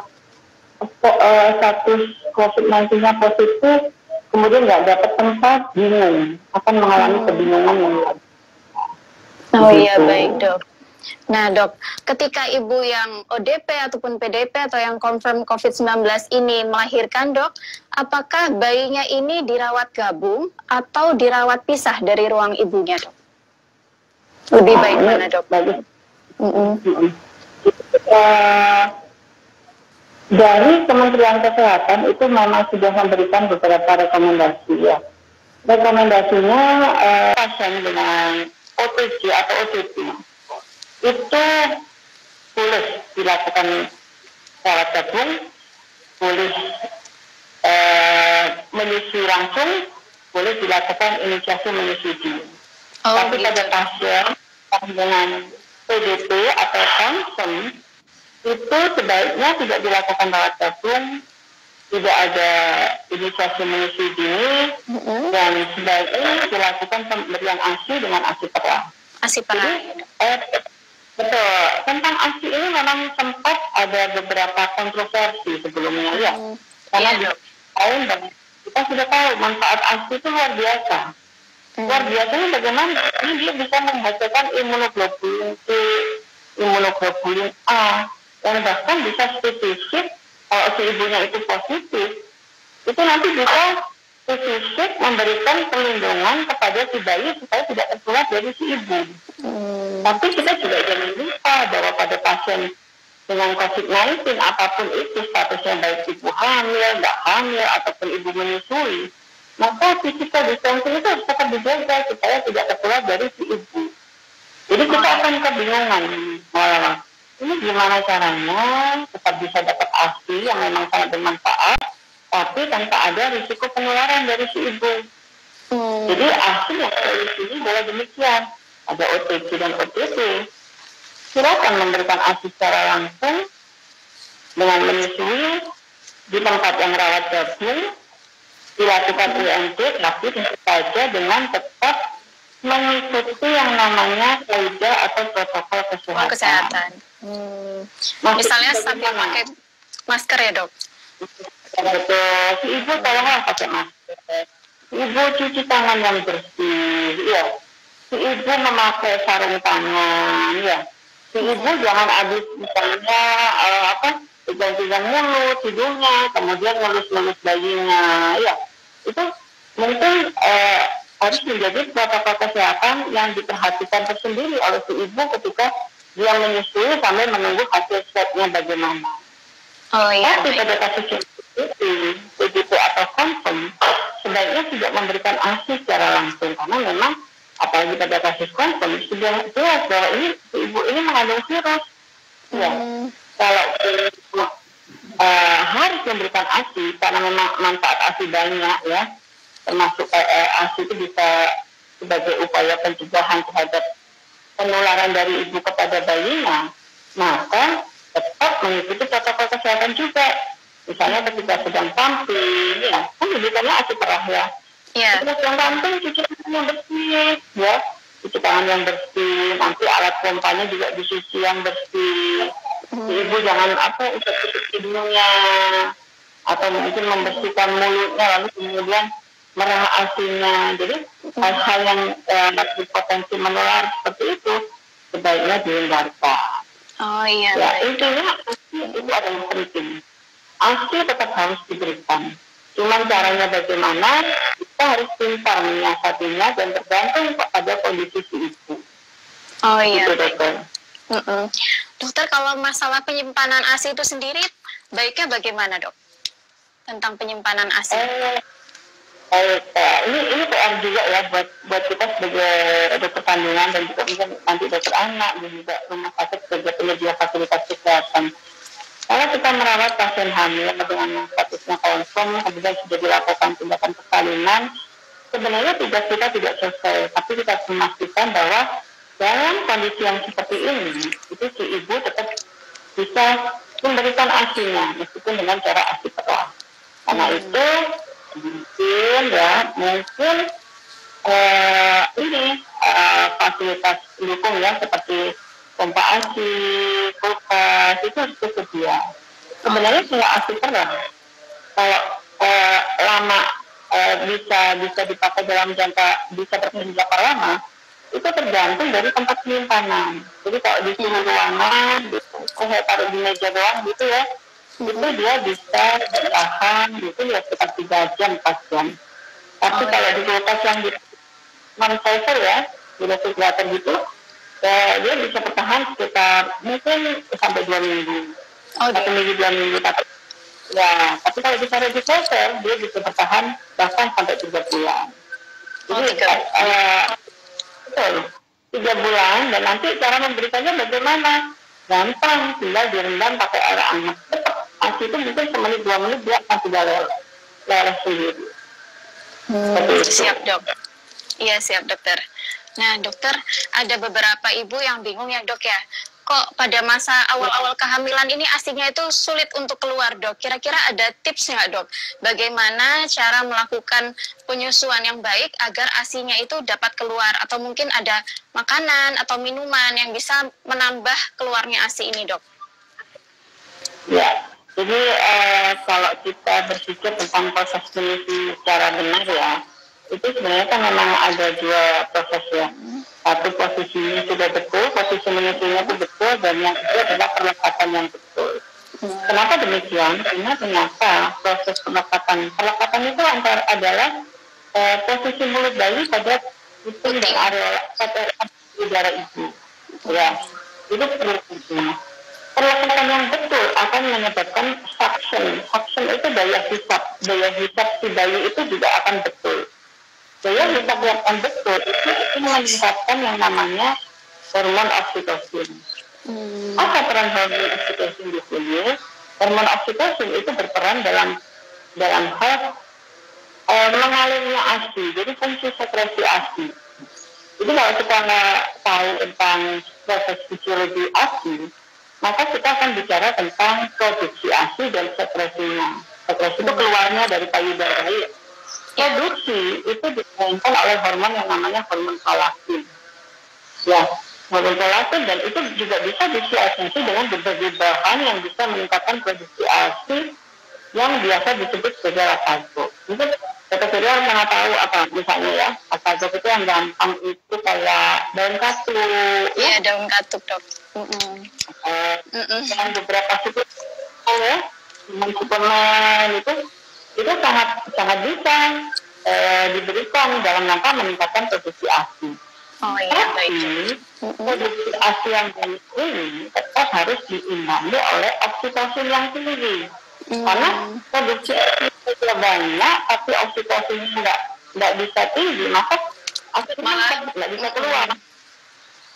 status COVID-19-nya positif, kemudian nggak dapat tempat, bingung, akan mengalami kebingungan yang luar. Oh iya, baik dok. Nah dok, ketika ibu yang ODP ataupun PDP atau yang confirm COVID-19 ini melahirkan dok, apakah bayinya ini dirawat gabung atau dirawat pisah dari ruang ibunya dok? Lebih baik mana dok? Dari Kementerian Kesehatan itu memang sudah memberikan beberapa rekomendasi ya. Rekomendasinya pasien dengan OTG atau ODP itu boleh dilakukan rawat gabung, boleh menyusui langsung, boleh dilakukan inisiasi menyusui. Tapi gitu. pada pasien dengan PDP atau konsen itu sebaiknya tidak dilakukan rawat gabung, tidak ada inisiasi menyusui dini, dan sebaiknya dilakukan pemberian ASI dengan ASI perah. ASI perah. Betul. Tentang ASI ini memang sempat ada beberapa kontroversi sebelumnya ya. Karena di tahun dan kita sudah tahu manfaat ASI itu luar biasa. Luar biasanya bagaimana? Ini dia bisa menghasilkan imunoglobulin C, imunoglobulin A, dan bahkan bisa spesifik kalau si ibunya itu positif, itu nanti bisa spesifik memberikan perlindungan kepada si bayi supaya tidak tertular dari si ibu. Tapi kita juga jangan lupa bahwa pada pasien dengan COVID-19 apapun itu statusnya, baik ibu hamil, nggak hamil, ataupun ibu menyusui, maka physical distancing itu harus tetap dijaga supaya tidak tertular dari si ibu. Jadi kita akan kebingungan, ini gimana caranya tetap bisa dapat ASI yang memang sangat bermanfaat, tapi tanpa ada risiko penularan dari si ibu. Jadi ASI yang dari sini boleh demikian, ada OTC dan OTC. Silakan memberikan ASI secara langsung dengan menyusui di tempat yang rawat gabung, dilakukan IMC, tapi tentu saja dengan tetap mengikuti yang namanya kaidah atau protokol kesehatan. Misalnya sambil pakai masker ya dok? Betul. Si ibu tolonglah pakai masker. Si ibu cuci tangan yang bersih, ya. Si ibu memakai sarung tangan, ya. Si ibu jangan habis misalnya pegang-pegang mulut, hidungnya, kemudian ngelus-ngelus bayinya, ya. Itu mungkin harus menjadi protokol kesehatan yang diperhatikan tersendiri oleh si ibu ketika dia menyusui sambil menunggu hasil swabnya bagaimana. Tapi pada kasus PDP atau konfirm, sebaiknya tidak memberikan ASI secara langsung, karena memang apalagi pada kasus konfirm sudah jelas bahwa ini si ibu ini mengandung virus. Ya, kalau harus memberikan ASI karena memang manfaat ASI banyak ya, termasuk ASI itu bisa sebagai upaya pencegahan terhadap penularan dari ibu kepada bayinya, maka tetap mengikuti protokol kesehatan juga. Misalnya ketika sedang pumping, ya, kan diberikannya ASI perah ya. Ketika sedang pumping, cuci tangan yang bersih, ya, cuci tangan yang bersih. Nanti alat pompanya juga dicuci yang bersih. Ibu jangan tutup hidungnya, atau mungkin membersihkan mulutnya lalu kemudian merah ASI-nya. Jadi hal-hal yang berpotensi menular seperti itu sebaiknya dihindarkan. Ya, intinya ASI itu adalah penting. ASI tetap harus diberikan. Cuman caranya bagaimana, kita harus pintar menyiasatinya dan tergantung pada kondisi si ibu. Gitu, dokter. Dokter, kalau masalah penyimpanan ASI itu sendiri, baiknya bagaimana dok? Tentang penyimpanan ASI. Ini PR juga ya buat kita sebagai dokter kandungan dan juga mungkin nanti dokter anak dan juga rumah sakit sebagai penyedia fasilitas kesehatan. Kalau kita merawat pasien hamil dengan statusnya konfirm, kemudian sudah dilakukan tindakan persalinan, sebenarnya tugas kita tidak selesai, tapi kita harus memastikan bahwa dalam kondisi yang seperti ini, itu si ibu tetap bisa memberikan ASI-nya, meskipun dengan cara ASI perah. Karena itu mungkin fasilitas pendukung ya, seperti pompa ASI, kulkas, itu harus tersedia. Sebenarnya kalau ASI perah, kalau lama bisa dipakai dalam bisa berjangka lama, itu tergantung dari tempat penyimpanan. Jadi kalau di suhu ruangan, saya taruh di meja doang gitu ya, itu dia bisa bertahan gitu ya sekitar 3 jam, 4 jam. Tapi kalau di kulkas yang di non-freezer ya, di refrigerator gitu, dia bisa bertahan sekitar mungkin sampai 2 minggu. 1 minggu, 2 minggu. Tapi kalau ditaruh di freezer, dia bisa bertahan bahkan sampai 3 bulan. Jadi, betul, 3 bulan, dan nanti cara memberikannya bagaimana? Gampang, tinggal direndam pakai air hangat. ASI itu mungkin semenit 2 menit dia akan sudah leleh sendiri. Siap dok. Iya siap dokter. Nah dokter, ada beberapa ibu yang bingung ya dok ya, kok pada masa awal-awal kehamilan ini ASINya itu sulit untuk keluar dok. Kira-kira ada tips nggak dok? Bagaimana cara melakukan penyusuan yang baik agar ASINya itu dapat keluar? Atau mungkin ada makanan atau minuman yang bisa menambah keluarnya ASI ini dok? Ya, jadi kalau kita berpikir tentang proses menyusui secara benar ya, itu sebenarnya kan memang ada dua proses ya. Satu posisinya sudah betul, posisi menyusuinya itu betul, dan yang kedua adalah perlekatan yang betul. Kenapa demikian? Karena ternyata proses pelekatan itu adalah posisi mulut bayi pada kuping dan area udara ibu. Ya, itu perlu penting. Perlekatan yang betul akan menyebabkan suction. Suction itu daya hisap si bayi itu juga akan betul. Daya hisap yang akan betul itu meningkatkan yang namanya hormon oksitosin. Apa peran hormon oksitosin di sini? Hormon oksitosin itu berperan dalam hal mengalirnya ASI. Jadi fungsi sekresi ASI. Jadi kalau kita nggak tahu tentang proses fisiologi ASI, maka kita akan bicara tentang produksi ASI dan sekresinya. Sekresi itu keluarnya dari payudara. Produksi itu dimainkan oleh hormon yang namanya hormon prolaktin. Ya, hormon prolaktin, dan itu juga bisa disiasati dengan berbagai bahan yang bisa meningkatkan produksi ASI yang biasa disebut sebagai laktazo. Itu dokter harus nggak tahu apa misalnya ya, laktazo itu yang gampang itu kayak daun katuk. Iya, daun katuk dok. Yang beberapa suplemen itu sangat bisa diberikan dalam rangka meningkatkan produksi ASI. Oh iya, baik. Produksi ASI yang baik ini tetap harus diimbangi oleh oksitosin yang tinggi. Karena produksi ASI sudah banyak, tapi oksitosinnya nggak bisa tinggi, maka ASI malah nggak bisa keluar.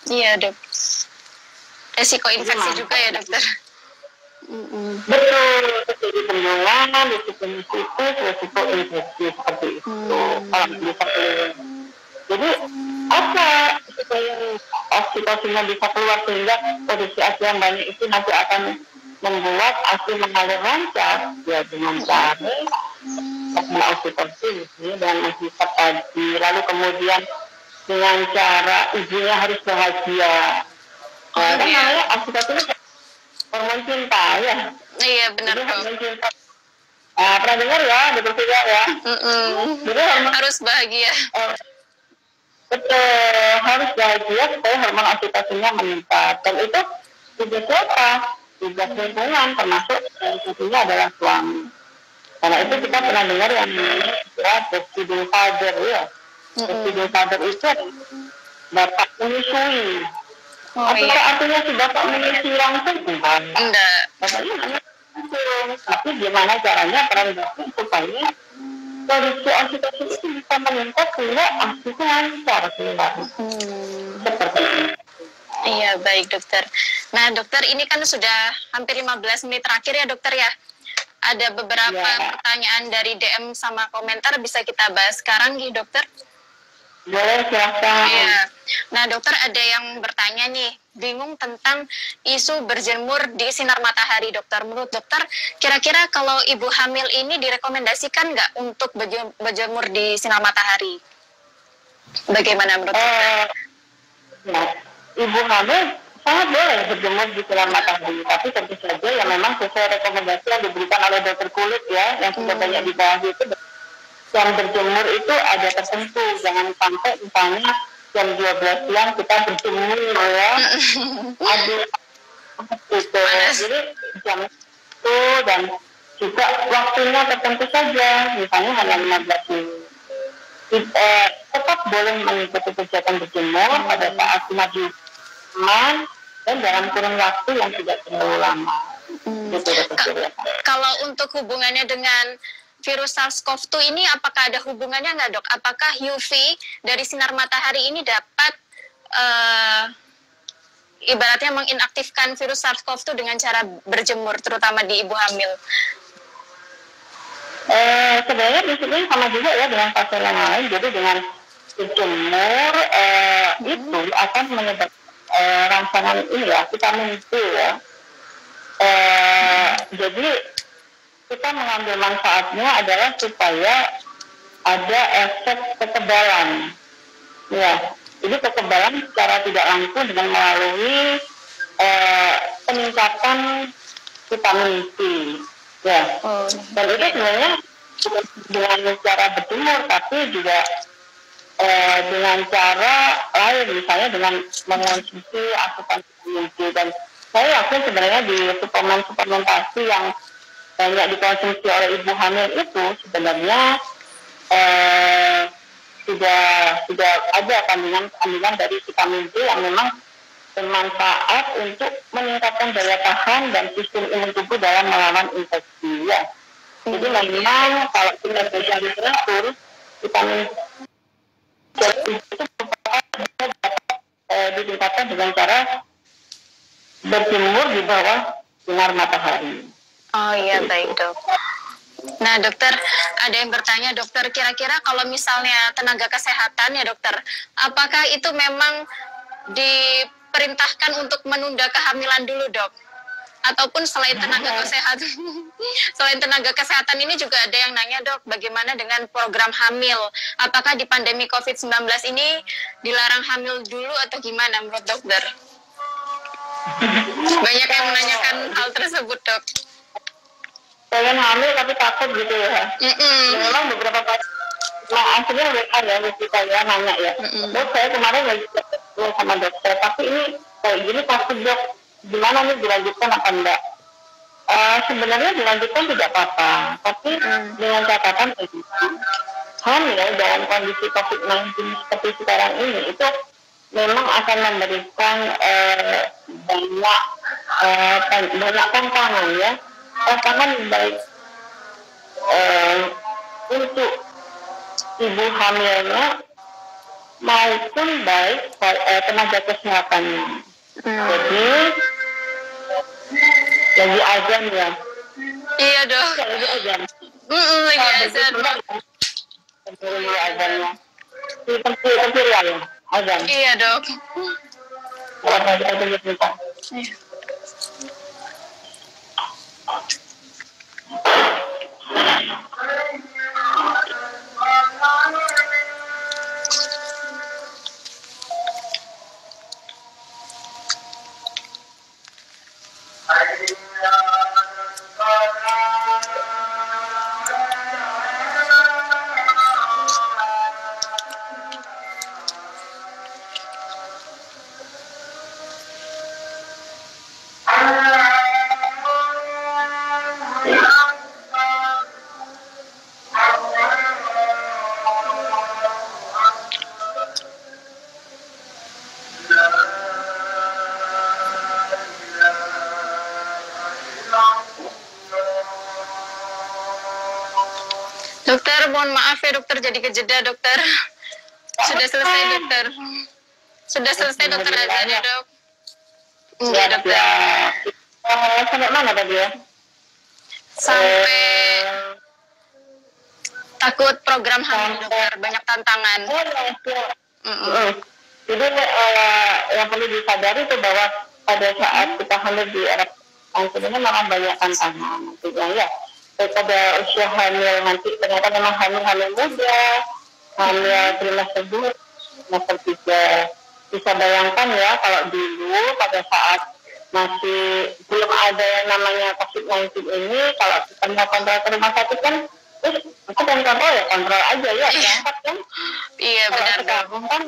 Iya dok. Resiko infeksi juga ya dokter. Betul, terjadi bendungan, risiko situs, risiko infeksi seperti itu. Kalau bisa keluar. Jadi apa supaya oksitosinnya bisa keluar sehingga produksi ASI yang banyak itu nanti akan membuat ASI mengalir lancar ya dengan cara oksitosin dan menghisap tadi, lalu kemudian dengan cara ibunya harus bahagia. Kan namanya oksitosin hormon cinta ya. Iya benar dok. Pernah dengar ya, betul tidak ya? Jadi harus bahagia. Betul, harus bahagia supaya hormon oksitosinnya meningkat. Dan itu tugas siapa? Tugas lingkungan, termasuk salah satunya adalah suami. Karena itu kita pernah dengar yang namanya istilah breastfeeding father ya. Breastfeeding father itu bapak menyusui. Artinya si bapak menyusui langsung? Enggak. Bapaknya hanya langsung. Tapi gimana caranya peran bapak supaya produksi oksitosin itu bisa meningkat sehingga ASI-nya lancar keluar. Seperti itu. Iya, baik dokter. Nah dokter, ini kan sudah hampir 15 menit terakhir ya dokter ya. Ada beberapa pertanyaan dari DM sama komentar, bisa kita bahas sekarang nih dokter? Boleh, silahkan. Iya. Nah dokter, ada yang bertanya nih, bingung tentang isu berjemur di sinar matahari dokter. Menurut dokter, kira-kira kalau ibu hamil ini direkomendasikan nggak untuk berjemur di sinar matahari? Bagaimana menurut dokter? Ya, ibu hamil sangat boleh berjemur di sinar matahari, tapi tentu saja yang memang sesuai rekomendasi yang diberikan oleh dokter kulit ya, yang sudah banyak dibahas itu, yang berjemur itu ada tertentu, jangan sampai misalnya jam 12 siang kita berjemur ya, aduh itu, jadi jam itu dan juga waktunya tertentu saja, misalnya hanya 15 menit. Tetap boleh mengikuti kegiatan berjemur pada saat maju dan dalam kurun waktu yang tidak terlalu lama. Kalau untuk hubungannya dengan virus SARS-CoV-2 ini, apakah ada hubungannya nggak dok? Apakah UV dari sinar matahari ini dapat ibaratnya menginaktifkan virus SARS-CoV-2 dengan cara berjemur, terutama di ibu hamil? Sebenarnya di sini sama juga ya dengan pasal yang lain. Jadi dengan berjemur itu akan menyebabkan rangsangan ini ya, vitamin C ya. Jadi kita mengambil manfaatnya adalah supaya ada efek kekebalan. Ya, jadi kekebalan secara tidak langsung dengan melalui peningkatan vitamin C. Ya, dan itu sebenarnya dengan cara berjemur, tapi juga dengan cara lain, misalnya dengan mengonsumsi asupan vitamin C. Dan saya yakin sebenarnya di suplementasi yang banyak dikonsumsi oleh ibu hamil itu sebenarnya sudah ada kandungan dari vitamin C yang memang bermanfaat untuk meningkatkan daya tahan dan sistem imun tubuh dalam melawan infeksi ya. Jadi memang kalau kita baca literatur, vitamin C itu ditingkatkan dengan cara berjemur di bawah sinar matahari. Oh iya, baik dok. Nah dokter, ada yang bertanya dokter, kira-kira kalau misalnya tenaga kesehatan ya dokter, apakah itu memang diperintahkan untuk menunda kehamilan dulu dok? Ataupun selain tenaga kesehatan, selain tenaga kesehatan ini juga ada yang nanya dok, bagaimana dengan program hamil? Apakah di pandemi COVID-19 ini dilarang hamil dulu atau gimana menurut dokter? Banyak yang menanyakan hal tersebut dok. Pengen hamil tapi takut gitu ya. Memang beberapa kali, nah akhirnya WA ya, kita ya nanya ya. Dok, saya kemarin lagi ketemu sama dokter, tapi ini kayak gini takut dok, gimana nih dilanjutkan apa enggak? Sebenarnya dilanjutkan tidak apa-apa, tapi dengan catatan ini, hamil dalam kondisi COVID-19 seperti sekarang ini itu memang akan memberikan banyak tantangan ya. Tantangan baik untuk ibu hamilnya maupun baik tenaga kesehatannya. Jadi lagi azan ya. Iya dok. Lagi azan. Lagi azan. Lagi azannya. Di tempat ya azan. Iya dok. Iya. Dokter, mohon maaf ya dokter, jadi kejeda dokter. Sudah selesai dokter. Sudah selesai dokter azan ya dok. Iya dokter. Sampai mana tadi ya? Sampai takut program hamil dokter, banyak tantangan. Jadi yang perlu disadari itu bahwa pada saat kita hamil di era sebenarnya memang banyak tantangan nantinya ya. Pada usia hamil nanti ternyata memang hamil muda, hamil trimester 2, trimester 3. Bisa bayangkan ya kalau dulu pada saat masih belum ada yang namanya COVID-19 ini, kalau kita mau kontrol ke rumah sakit kan, itu kan kontrol aja ya, berangkat kan. Iya benar. Sekarang kan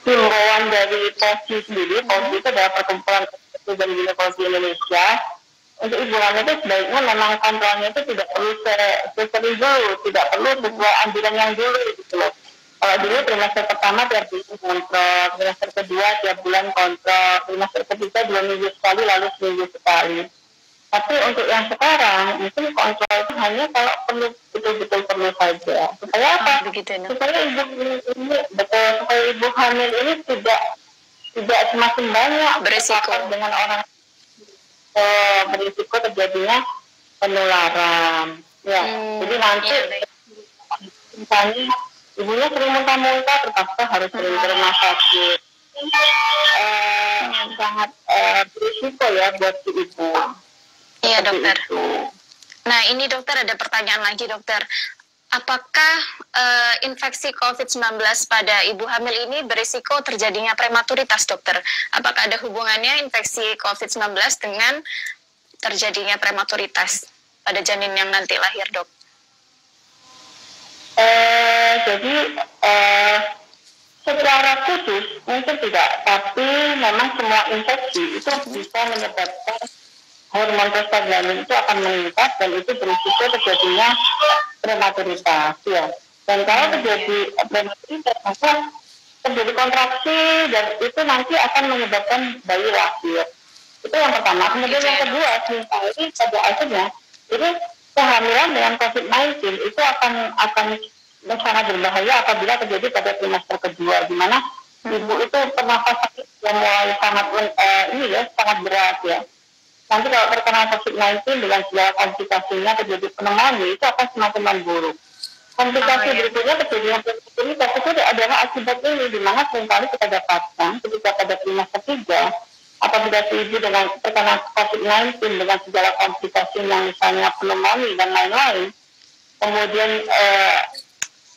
himbauan dari POSI sendiri, POSI itu adalah Perkumpulan dan Ginekologi Indonesia. Untuk ibu hamil itu sebaiknya memang kontrolnya itu tidak perlu sesering dulu, tidak perlu sesuai anjuran yang dulu gitu loh. Kalau dulu trimester pertama tiap bulan kontrol, trimester kedua tiap bulan kontrol, trimester ketiga 2 minggu sekali, lalu seminggu sekali. Tapi untuk yang sekarang mungkin kontrol itu hanya kalau perlu, betul-betul perlu saja. Supaya apa? Supaya ibu hamil ini tidak semakin banyak berisiko dengan orang berisiko terjadinya penularan. Ya, jadi nanti misalnya ibunya sering muntah-muntah, terpaksa harus sering ke rumah sakit. Sangat berisiko ya buat si ibu. Iya Seperti dokter. itu. Nah ini dokter ada pertanyaan lagi dokter. Apakah infeksi COVID-19 pada ibu hamil ini berisiko terjadinya prematuritas dokter? Apakah ada hubungannya infeksi COVID-19 dengan terjadinya prematuritas pada janin yang nanti lahir dok? Jadi secara khusus mungkin tidak, tapi memang semua infeksi itu bisa menyebabkan hormon prostaglandin itu akan meningkat dan itu berisiko terjadinya prematuritas ya. Dan kalau terjadi prematuritas maka terjadi kontraksi dan itu nanti akan menyebabkan bayi lahir. Itu yang pertama. Kemudian yang kedua, ini pada akhirnya itu kehamilan dengan COVID-19 itu akan sangat berbahaya apabila terjadi pada trimester kedua, di mana ibu itu pernafasan yang mulai sangat berat ya. Nanti kalau terkena COVID-19 dengan segala komplikasinya terjadi pneumonia itu akan semakin memburuk. Komplikasi berikutnya terjadinya prematuritas itu adalah akibat ini, di mana seringkali kita dapatkan ketika pada trimester 3 apabila si ibu dengan terkena COVID-19 dengan segala komplikasi yang misalnya pneumonia dan lain-lain, kemudian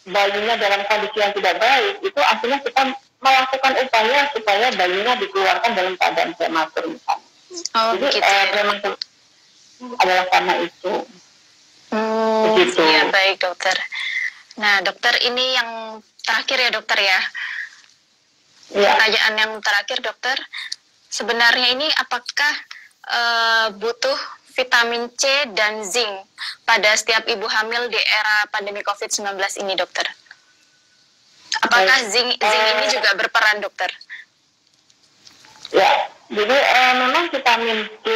bayinya dalam kondisi yang tidak baik, itu akhirnya kita melakukan upaya supaya bayinya dikeluarkan dalam keadaan prematur misalnya. Jadi prematur adalah karena itu. Begitu. Iya baik dokter. Nah dokter ini yang terakhir ya dokter ya. Pertanyaan yang terakhir dokter, sebenarnya ini apakah butuh vitamin C dan zinc pada setiap ibu hamil di era pandemi COVID-19 ini dokter? Apakah zinc ini juga berperan dokter? Ya, jadi memang vitamin C,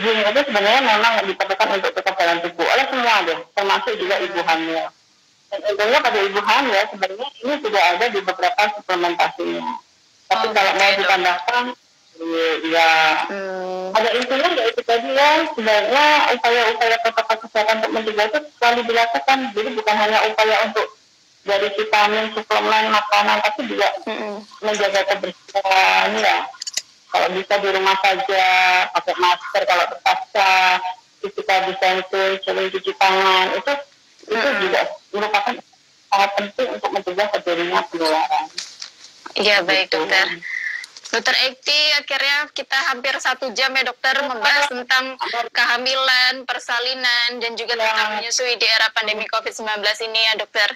zinc itu sebenarnya memang diperlukan untuk kekebalan tubuh oleh semua deh, termasuk juga ibu hamil. Dan untungnya pada ibu hamil sebenarnya ini sudah ada di beberapa suplementasinya. Tapi kalau mau ditambahkan, ya ada intinya yaitu tadi ya, sebenarnya upaya-upaya protokol kesehatan untuk mencegah itu selalu dilakukan. Jadi bukan hanya upaya untuk dari vitamin, suplemen, makanan, tapi juga menjaga kebersihan ya. Kalau bisa di rumah saja, pakai masker kalau terpaksa, physical distancing, sering cuci tangan, itu juga merupakan sangat penting untuk mencegah terjadinya penularan. Iya baik dokter. Dokter Ekti, akhirnya kita hampir 1 jam ya dokter membahas tentang kehamilan, persalinan, dan juga tentang menyusui di era pandemi COVID-19 ini ya dokter.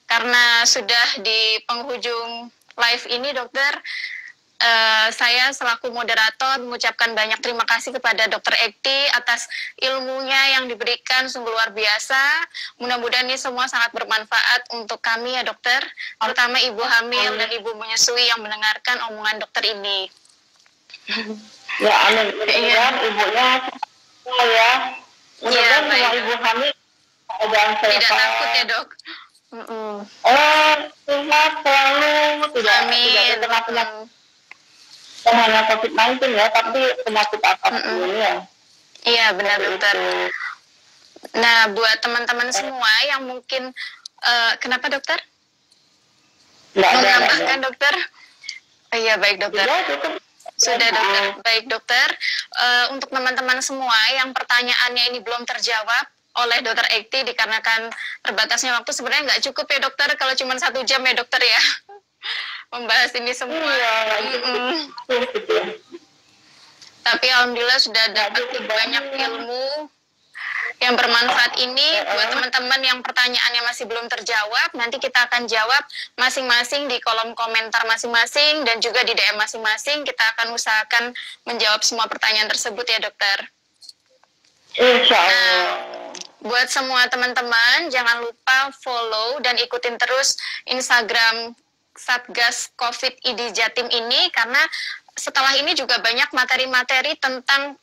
Karena sudah di penghujung live ini dokter, saya selaku moderator mengucapkan banyak terima kasih kepada Dokter Ekti atas ilmunya yang diberikan sungguh luar biasa. Mudah-mudahan ini semua sangat bermanfaat untuk kami ya dokter, terutama ibu hamil dan ibu menyusui yang mendengarkan omongan dokter ini. Ya amin. Mudah-mudahan ibunya ya. Mudah-mudahan semua ibu hamil tidak takut ya dok. Sehat selalu, tidak terkena penyakit. Hanya COVID-19 ya, tapi penyakit apapun ya. Iya benar dokter. Nah buat teman-teman semua yang mungkin kenapa dokter? Mau menambahkan dokter? Iya baik dokter. Sudah dokter. Baik dokter. Untuk teman-teman semua yang pertanyaannya ini belum terjawab oleh Dokter Ekti dikarenakan terbatasnya waktu, sebenarnya nggak cukup ya dokter kalau cuma 1 jam ya dokter ya membahas ini semua. Tapi alhamdulillah sudah dapat banyak ilmu yang bermanfaat ini. Buat teman-teman yang pertanyaannya masih belum terjawab, nanti kita akan jawab masing-masing di kolom komentar masing-masing dan juga di DM masing-masing. Kita akan usahakan menjawab semua pertanyaan tersebut ya dokter. Insya Allah. Nah, buat semua teman-teman jangan lupa follow dan ikutin terus Instagram Satgas COVID ID Jatim ini, karena setelah ini juga banyak materi-materi tentang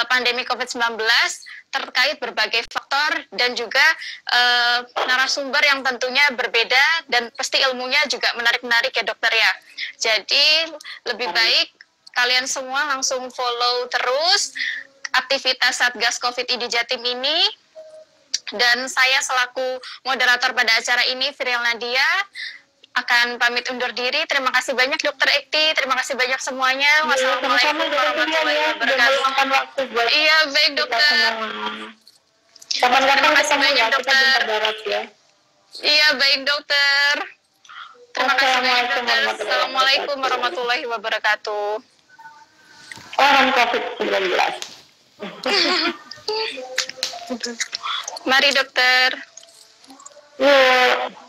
pandemi COVID-19 terkait berbagai faktor dan juga narasumber yang tentunya berbeda dan pasti ilmunya juga menarik-menarik ya dokter ya. Jadi lebih baik kalian semua langsung follow terus aktivitas Satgas COVID ID Jatim ini Dan saya selaku moderator pada acara ini, Firil Nadia, akan pamit undur diri. Terima kasih banyak Dokter Ekti, terima kasih banyak semuanya. Wassalamualaikum warahmatullahi wabarakatuh. Iya, baik dokter. Kapan-kapan Terima kasih ketemu banyak ya, kita dokter. jumpa darat ya. Iya, baik dokter. Terima kasih banyak dokter. Assalamualaikum warahmatullahi wabarakatuh. Orang COVID-19. Mari dokter. Yuk.